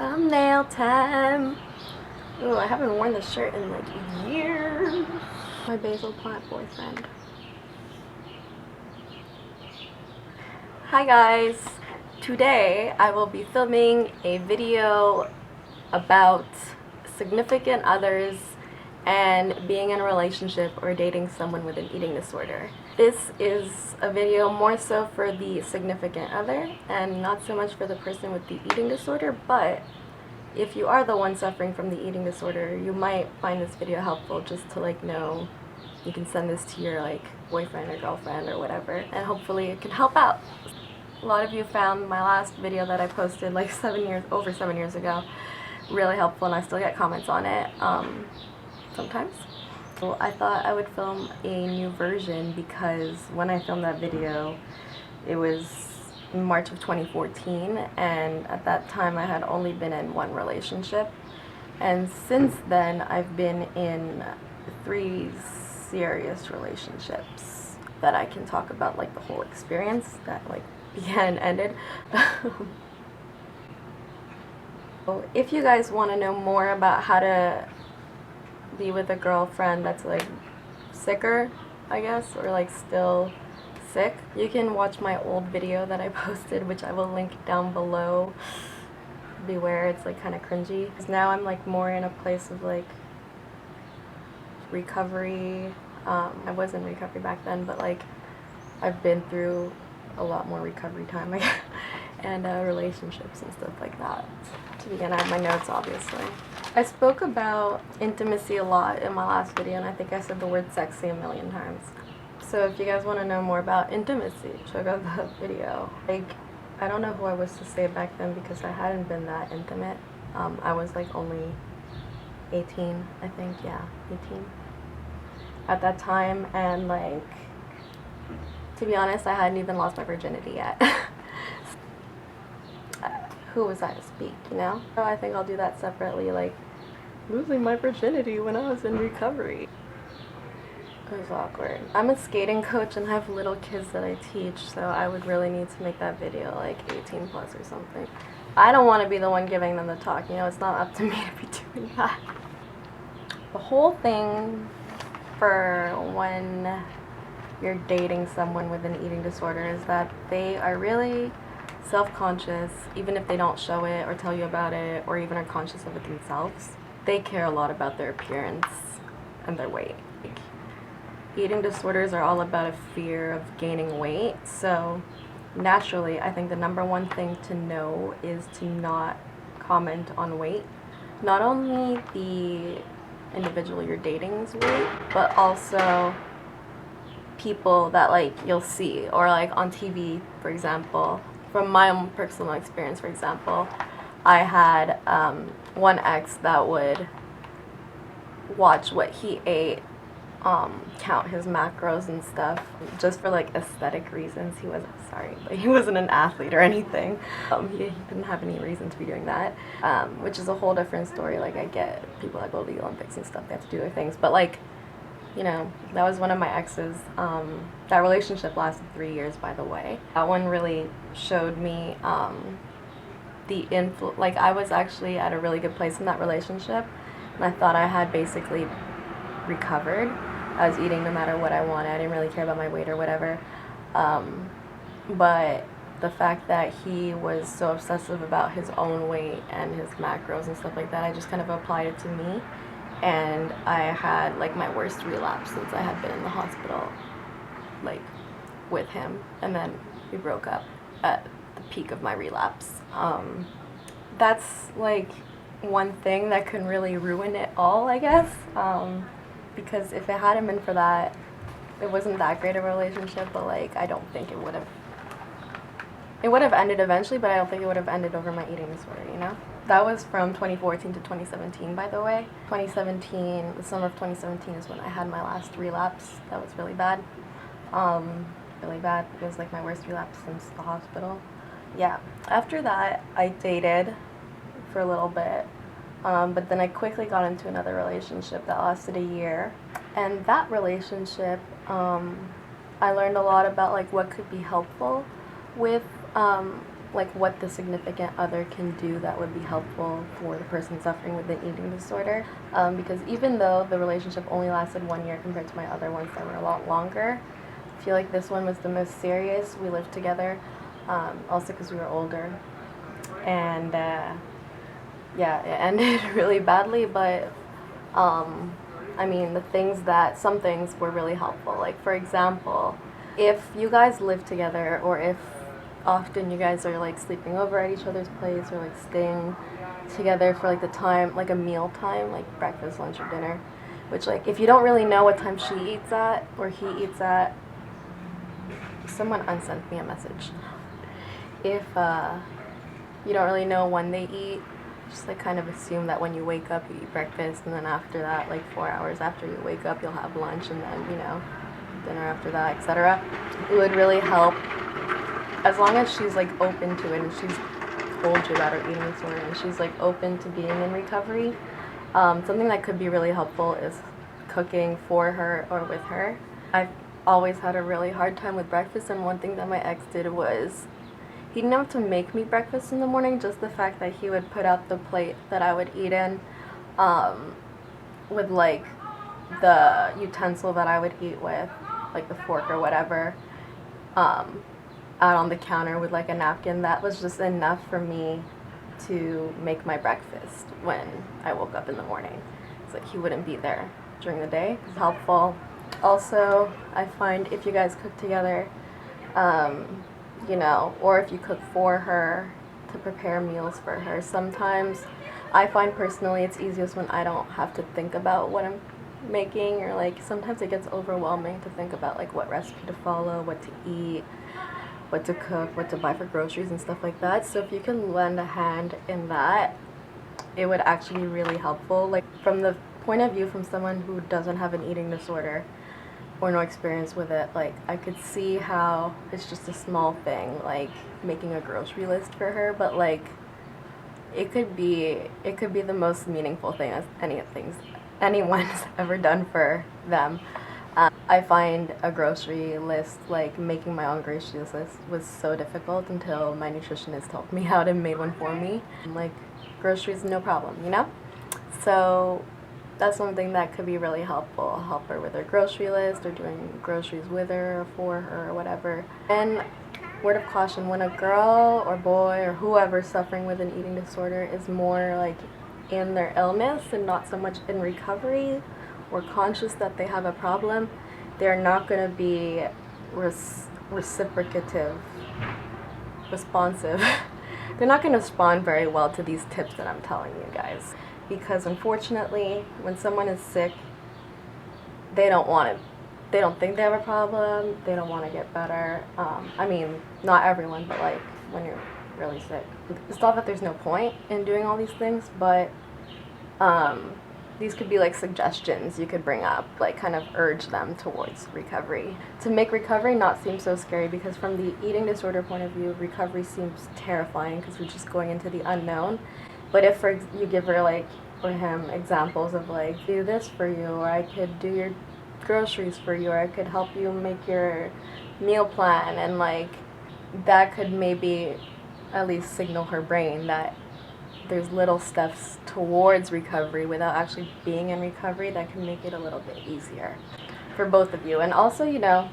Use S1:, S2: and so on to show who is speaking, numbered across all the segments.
S1: Thumbnail time. Ooh, I haven't worn this shirt in like years. My basil plant boyfriend. Hi guys. Today I will be filming a video about significant others and being in a relationship or dating someone with an eating disorder. This is a video more so for the significant other and not so much for the person with the eating disorder, but if you are the one suffering from the eating disorder, you might find this video helpful just to like you can send this to your like boyfriend or girlfriend or whatever, and hopefully it can help out. A lot of you found my last video that I posted like over 7 years ago really helpful, and I still get comments on it sometimes. So I thought I would film a new version because when I filmed that video, it was in March of 2014, and at that time I had only been in one relationship, and since then I've been in 3 serious relationships that I can talk about, like the whole experience that like began and ended. So if you guys want to know more about how to be with a girlfriend that's like sicker, I guess, or like still sick, you can watch my old video that I posted, which I will link down below. Beware, it's like kind of cringy. Now I'm like more in a place of like recovery. I was in recovery back then, but like I've been through a lot more recovery time and relationships and stuff like that. To begin, I have my notes, obviously. I spoke about intimacy a lot in my last video, and I think I said the word sexy a million times. So if you guys want to know more about intimacy, check out that video. Like, I don't know who I was to say back then because I hadn't been that intimate. I was like only 18, I think, yeah, 18 at that time, and like, to be honest, I hadn't even lost my virginity yet. Who was I to speak, you know? So I think I'll do that separately, like losing my virginity when I was in recovery. It was awkward. I'm a skating coach and I have little kids that I teach, so I would really need to make that video like 18 plus or something. I don't want to be the one giving them the talk, you know, it's not up to me to be doing that. The whole thing for when you're dating someone with an eating disorder is that they are really self-conscious, even if they don't show it or tell you about it or even are conscious of it themselves. They care a lot about their appearance and their weight. Eating disorders are all about a fear of gaining weight, so naturally I think the #1 thing to know is to not comment on weight. Not only the individual you're dating's weight, but also people that like you'll see, or like on TV, for example. From my own personal experience, for example, I had one ex that would watch what he ate, count his macros and stuff, just for like aesthetic reasons. He wasn't an athlete or anything. He didn't have any reason to be doing that, which is a whole different story. Like, I get people that go to the Olympics and stuff, they have to do their things, but like, you know, that was one of my exes. That relationship lasted 3 years, by the way. That one really showed me like, I was actually at a really good place in that relationship, and I thought I had basically recovered. I was eating no matter what I wanted. I didn't really care about my weight or whatever. But the fact that he was so obsessive about his own weight and his macros and stuff like that, I just kind of applied it to me. And I had like my worst relapse since I had been in the hospital, like, with him, and then we broke up at the peak of my relapse. That's like one thing that can really ruin it all, I guess, because if it hadn't been for that, it wasn't that great of a relationship, but like, I don't think it would have ended eventually, but I don't think it would have ended over my eating disorder, you know? That was from 2014 to 2017, by the way. The summer of 2017 is when I had my last relapse. That was really bad. Really bad. It was like my worst relapse since the hospital. Yeah. After that, I dated for a little bit, but then I quickly got into another relationship that lasted a year. And that relationship, I learned a lot about like what could be helpful with like what the significant other can do that would be helpful for the person suffering with an eating disorder. Because even though the relationship only lasted 1 year compared to my other ones that were a lot longer, I feel like this one was the most serious. We lived together, also because we were older, and yeah, it ended really badly, but I mean, some things were really helpful. Like, for example, if you guys live together, or if often you guys are like sleeping over at each other's place, or like staying together for like the time, like a meal time, like breakfast, lunch, or dinner, which, like, if you don't really know what time she eats at or he eats at, someone unsent me a message. If you don't really know when they eat, just like kind of assume that when you wake up you eat breakfast, and then after that, like 4 hours after you wake up, you'll have lunch, and then, you know, dinner after that, etc. It would really help, as long as she's like open to it and she's told you about her eating disorder and she's like open to being in recovery. Something that could be really helpful is cooking for her or with her. I've always had a really hard time with breakfast, and one thing that my ex did was he didn't have to make me breakfast in the morning, just the fact that he would put out the plate that I would eat in, with like the utensil that I would eat with, like the fork or whatever, out on the counter with like a napkin. That was just enough for me to make my breakfast when I woke up in the morning. It's like he wouldn't be there during the day. It's helpful. Also, I find if you guys cook together, you know, or if you cook for her, to prepare meals for her. Sometimes I find personally it's easiest when I don't have to think about what I'm making, or like sometimes it gets overwhelming to think about like what recipe to follow, what to eat, what to cook, what to buy for groceries and stuff like that. So if you can lend a hand in that, it would actually be really helpful. Like, from the point of view from someone who doesn't have an eating disorder or no experience with it, like, I could see how it's just a small thing, like making a grocery list for her, but like it could be the most meaningful thing as anyone's ever done for them. I find a grocery list, like making my own grocery list, was so difficult until my nutritionist taught me how to make one for me. Like, groceries, no problem, you know? So that's something that could be really helpful. Help her with her grocery list, or doing groceries with her or for her or whatever. And word of caution, when a girl or boy or whoever suffering with an eating disorder is more like in their illness and not so much in recovery or conscious that they have a problem, they're not going to be responsive. They're not going to respond very well to these tips that I'm telling you guys. Because unfortunately, when someone is sick, they don't think they have a problem, they don't want to get better. I mean, not everyone, but like when you're really sick. It's not that there's no point in doing all these things, but these could be like suggestions you could bring up, like kind of urge them towards recovery. To make recovery not seem so scary, because from the eating disorder point of view, recovery seems terrifying because we're just going into the unknown. But if you give her, like, or him, examples of like, do this for you, or I could do your groceries for you, or I could help you make your meal plan, and like that could maybe at least signal her brain that there's little steps towards recovery without actually being in recovery that can make it a little bit easier for both of you. And also, you know,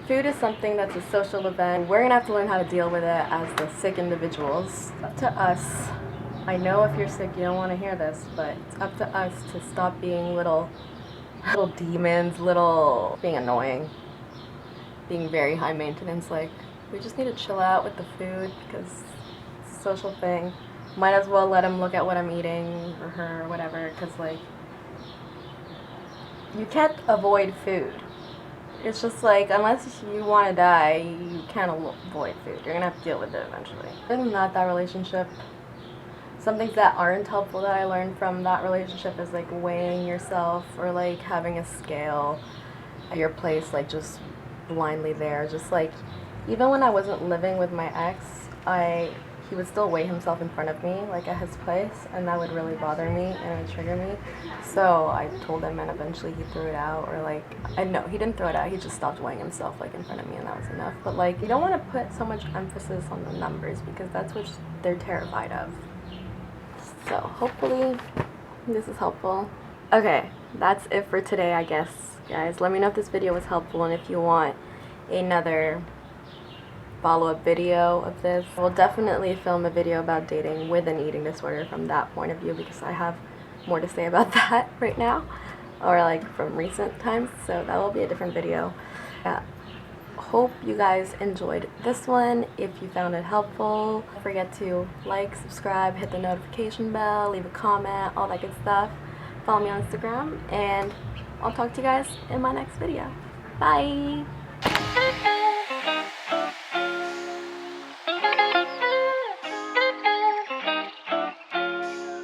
S1: food is something that's a social event. We're gonna have to learn how to deal with it as the sick individuals. It's up to us. I know if you're sick you don't want to hear this, but it's up to us to stop being little demons, being annoying, being very high maintenance. Like, we just need to chill out with the food because it's a social thing. Might as well let him look at what I'm eating, or her, or whatever, because like, you can't avoid food. It's just like, unless you want to die, you can't avoid food. You're gonna have to deal with it eventually. Other than that relationship, some things that aren't helpful that I learned from that relationship is like weighing yourself, or like having a scale at your place, like just blindly there. Just like, even when I wasn't living with my ex, he would still weigh himself in front of me, like at his place, and that would really bother me and it would trigger me. So I told him, and eventually he threw it out, or like, no, he didn't throw it out, he just stopped weighing himself like in front of me, and that was enough. But like, you don't want to put so much emphasis on the numbers because that's what they're terrified of. So hopefully this is helpful. Okay, that's it for today, I guess, guys. Let me know if this video was helpful, and if you want another follow-up video of this. I will definitely film a video about dating with an eating disorder from that point of view, because I have more to say about that right now, or like from recent times, so that will be a different video. Yeah. Hope you guys enjoyed this one. If you found it helpful, don't forget to like, subscribe, hit the notification bell, leave a comment, all that good stuff. Follow me on Instagram, and I'll talk to you guys in my next video. Bye!